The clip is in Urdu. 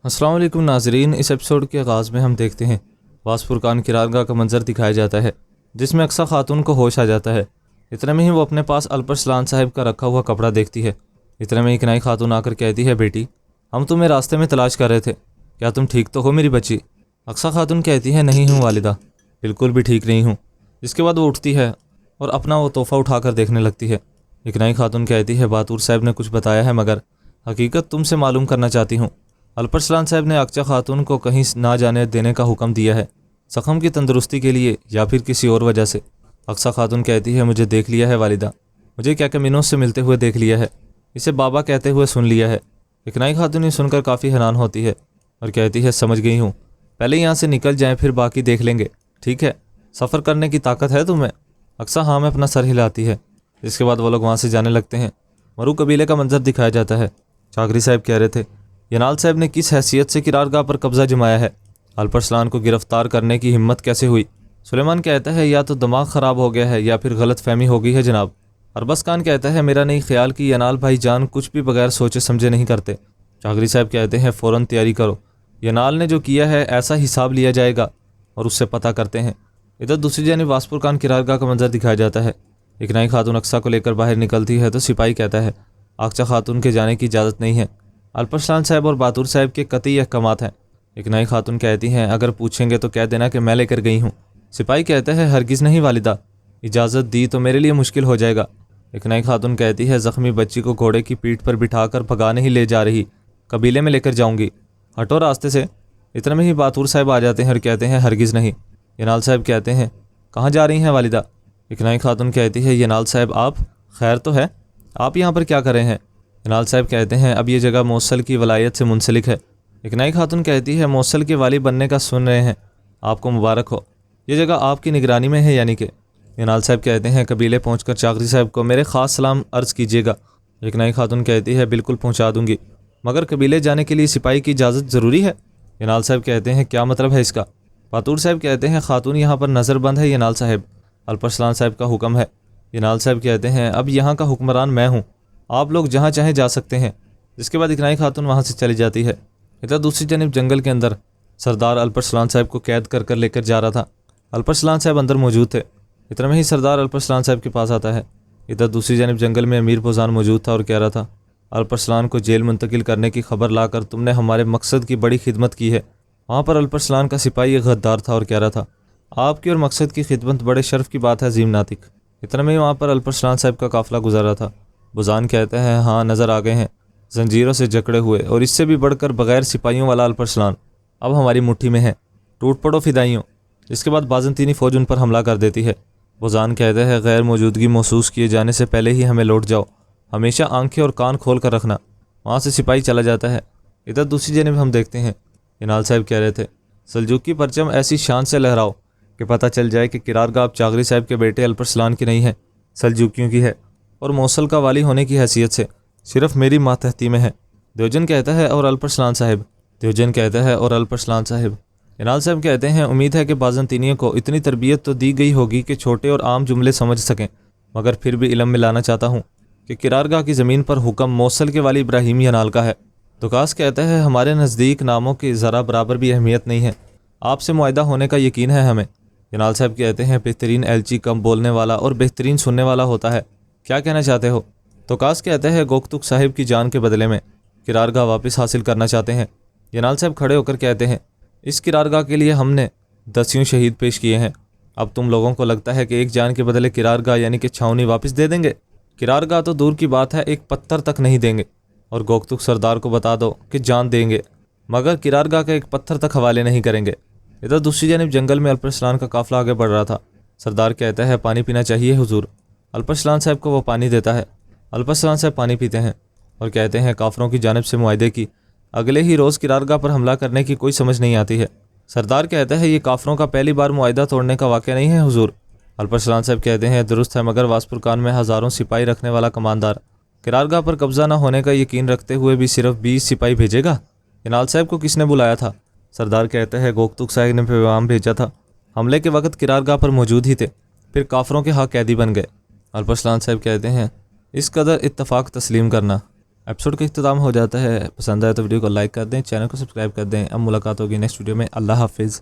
السلام علیکم ناظرین، اس ایپیسوڈ کے آغاز میں ہم دیکھتے ہیں واس فرقان قرارگاہ کا منظر دکھایا جاتا ہے جس میں اقصیٰ خاتون کو ہوش آ جاتا ہے۔ اتنے میں ہی وہ اپنے پاس الپرسلان صاحب کا رکھا ہوا کپڑا دیکھتی ہے۔ اتنے میں کنائی خاتون آ کر کہتی ہے، بیٹی ہم تمہیں راستے میں تلاش کر رہے تھے، کیا تم ٹھیک تو ہو میری بچی؟ اقصیٰ خاتون کہتی ہے، نہیں ہوں والدہ، بالکل بھی ٹھیک نہیں ہوں۔ اس کے بعد وہ اٹھتی ہے اور اپنا وہ تحفہ اٹھا کر دیکھنے لگتی ہے۔ کنائی خاتون کہتی ہے، باتور صاحب نے کچھ بتایا ہے مگر حقیقت تم سے معلوم کرنا چاہتی ہوں۔ الپرسلان صاحب نے اقصیٰ خاتون کو کہیں نہ جانے دینے کا حکم دیا ہے، زخم کی تندرستی کے لیے یا پھر کسی اور وجہ سے۔ اقصیٰ خاتون کہتی ہے، مجھے دیکھ لیا ہے والدہ، مجھے کیا کمینوں سے ملتے ہوئے دیکھ لیا ہے، اسے بابا کہتے ہوئے سن لیا ہے۔ کنائی خاتون یہ سن کر کافی حیران ہوتی ہے اور کہتی ہے، سمجھ گئی ہوں، پہلے یہاں سے نکل جائیں پھر باقی دیکھ لیں گے، ٹھیک ہے؟ سفر کرنے کی طاقت ہے تمہیں؟ اقصیٰ ہاں میں اپنا سر ہلاتی ہے۔ اس کے بعد وہ لوگ وہاں سے جانے لگتے ہیں۔ مرو قبیلے کا منظر دکھایا جاتا ہے۔ چاغری صاحب کہہ رہے تھے، ینال صاحب نے کس حیثیت سے قرارگاہ پر قبضہ جمایا ہے؟ الپرسلان کو گرفتار کرنے کی ہمت کیسے ہوئی؟ سلیمان کہتا ہے، یا تو دماغ خراب ہو گیا ہے یا پھر غلط فہمی ہو گئی ہے جناب۔ اربز خان کہتا ہے، میرا نہیں خیال کہ ینال بھائی جان کچھ بھی بغیر سوچے سمجھے نہیں کرتے۔ چاغری صاحب کہتے ہیں، فوراً تیاری کرو، ینال نے جو کیا ہے ایسا حساب لیا جائے گا اور اس سے پتہ کرتے ہیں۔ ادھر دوسری جانب واس فرقان قرارگاہ کا منظر دکھایا جاتا ہے۔ ایک نئی خاتون اقصیٰ کو لے کر باہر نکلتی ہے تو سپاہی کہتا ہے، اقصیٰ خاتون کے جانے کی اجازت نہیں ہے، الپرسلان صاحب اور باتور صاحب کے قطعی احکامات ہیں۔ ایک نئی خاتون کہتی ہیں، اگر پوچھیں گے تو کہہ دینا کہ میں لے کر گئی ہوں۔ سپاہی کہتا ہے، ہرگز نہیں والدہ، اجازت دی تو میرے لیے مشکل ہو جائے گا۔ ایک نئی خاتون کہتی ہے، زخمی بچی کو گھوڑے کی پیٹھ پر بٹھا کر بھگا نہیں لے جا رہی، قبیلے میں لے کر جاؤں گی، ہٹو راستے سے۔ اتنے میں ہی باتور صاحب آ جاتے ہیں اور کہتے ہیں، ہرگز نہیں۔ ینال صاحب کہتے ہیں، کہاں جا رہی ہیں والدہ؟ ایک نئی خاتون کہتی ہے، ینال صاحب آپ خیر تو ہے، آپ یہاں پر کیا کر رہے ہیں؟ ینال صاحب کہتے ہیں، اب یہ جگہ موصل کی ولایت سے منسلک ہے۔ ایک نئی خاتون کہتی ہے، موصل کے والی بننے کا سن رہے ہیں، آپ کو مبارک ہو، یہ جگہ آپ کی نگرانی میں ہے یعنی کہ۔ ینال صاحب کہتے ہیں، قبیلے پہنچ کر چاغری صاحب کو میرے خاص سلام عرض کیجیے گا۔ ایک نئی خاتون کہتی ہے، بالکل پہنچا دوں گی، مگر قبیلے جانے کے لیے سپاہی کی اجازت ضروری ہے؟ ینال صاحب کہتے ہیں، کیا مطلب ہے اس کا؟ باتور صاحب کہتے ہیں، خاتون یہاں پر نظر بند ہے ینال صاحب، الپرسلان صاحب کا حکم ہے۔ ینال صاحب کہتے ہیں، اب یہاں کا حکمران میں ہوں، آپ لوگ جہاں چاہیں جا سکتے ہیں۔ اس کے بعد ایک نئی خاتون وہاں سے چلی جاتی ہے۔ ادھر دوسری جانب جنگل کے اندر سردار الپرسلان صاحب کو قید کر کر لے کر جا رہا تھا۔ الپرسلان صاحب اندر موجود تھے۔ اتنے میں ہی سردار الپرسلان صاحب کے پاس آتا ہے۔ ادھر دوسری جانب جنگل میں امیر بوزان موجود تھا اور کہہ رہا تھا، الپرسلان کو جیل منتقل کرنے کی خبر لا کر تم نے ہمارے مقصد کی بڑی خدمت کی ہے۔ وہاں پر الپرسلان کا سپاہی ایک غدار تھا اور کہہ رہا تھا، آپ کی اور مقصد کی خدمت بڑے شرف کی بات ہے عظیم ناطق۔ اتنے میں ہی وہاں پر الپرسلان صاحب کا قافلہ گزر رہا تھا۔ بوزان کہتے ہیں، ہاں نظر آ گئے ہیں، زنجیروں سے جکڑے ہوئے اور اس سے بھی بڑھ کر بغیر سپاہیوں والا الپرسلان اب ہماری مٹھی میں ہے، ٹوٹ پڑو فدائیوں۔ اس کے بعد بازنطینی فوج ان پر حملہ کر دیتی ہے۔ بوزان کہتے ہیں، غیر موجودگی محسوس کیے جانے سے پہلے ہی ہمیں لوٹ جاؤ، ہمیشہ آنکھیں اور کان کھول کر رکھنا۔ وہاں سے سپاہی چلا جاتا ہے۔ ادھر دوسری جانب ہم دیکھتے ہیں، ینال صاحب کہہ رہے تھے، سلجوقی پرچم ایسی شان سے لہراؤ کہ پتہ چل جائے کہ قرارگاہ اب چاغری صاحب کے بیٹے الپرسلان کی نہیں ہے، سلجوقیوں کی ہے، اور موصل کا والی ہونے کی حیثیت سے صرف میری ماتحتی میں ہے۔ دیوجن کہتا ہے، اور الپرسلان صاحب؟ دیوجن کہتا ہے، اور الپرسلان صاحب؟ ینال صاحب کہتے ہیں، امید ہے کہ بازنطینیوں کو اتنی تربیت تو دی گئی ہوگی کہ چھوٹے اور عام جملے سمجھ سکیں، مگر پھر بھی علم میں لانا چاہتا ہوں کہ قرارگاہ کی زمین پر حکم موصل کے والی ابراہیم ینال کا ہے۔ دکاس کہتا ہے، ہمارے نزدیک ناموں کی ذرا برابر بھی اہمیت نہیں ہے، آپ سے معاہدہ ہونے کا یقین ہے ہمیں۔ ینال صاحب کہتے ہیں، بہترین ایلچی کم بولنے والا اور بہترین سننے والا ہوتا ہے، کیا کہنا چاہتے ہو؟ دکاس کہتے ہیں، گوکتک صاحب کی جان کے بدلے میں قرارگاہ واپس حاصل کرنا چاہتے ہیں۔ ینال صاحب کھڑے ہو کر کہتے ہیں، اس قرارگاہ کے لیے ہم نے 10 شہید پیش کیے ہیں، اب تم لوگوں کو لگتا ہے کہ ایک جان کے بدلے قرارگاہ یعنی کہ چھاونی واپس دے دیں گے؟ قرارگاہ تو دور کی بات ہے، ایک پتھر تک نہیں دیں گے، اور گوکتک سردار کو بتا دو کہ جان دیں گے مگر قرارگاہ کا ایک پتھر تک حوالے نہیں کریں گے۔ ادھر دوسری جانب جنگل میں الپرسلان کا قافلہ آگے بڑھ رہا تھا۔ سردار کہتا ہے، پانی پینا چاہیے حضور۔ الپرسلان صاحب کو وہ پانی دیتا ہے۔ الپرسلان صاحب پانی پیتے ہیں اور کہتے ہیں، کافروں کی جانب سے معاہدے کی اگلے ہی روز قرارگاہ پر حملہ کرنے کی کوئی سمجھ نہیں آتی ہے۔ سردار کہتا ہے، یہ کافروں کا پہلی بار معاہدہ توڑنے کا واقعہ نہیں ہے حضور۔ الپرسلان صاحب کہتے ہیں، درست ہے، مگر واس فرقان میں ہزاروں سپاہی رکھنے والا کماندار قرارگاہ پر قبضہ نہ ہونے کا یقین رکھتے ہوئے بھی صرف 20 سپاہی بھیجے گا؟ ینال صاحب کو کس نے بلایا تھا؟ سردار کہتا ہے، گوکتک صاحب نے پیغام بھیجا تھا، حملے کے وقت قرارگاہ پر موجود ہی تھے، پھر کافروں کے ہاں قیدی بن گئے۔ الپرسلان صاحب کہتے ہیں، اس قدر اتفاق تسلیم کرنا ایپیسوڈ کا اختتام ہو جاتا ہے. پسند آئے تو ویڈیو کو لائک کر دیں, چینل کو سبسکرائب کر دیں. اب ملاقات ہوگی نیکسٹ ویڈیو میں. اللہ حافظ.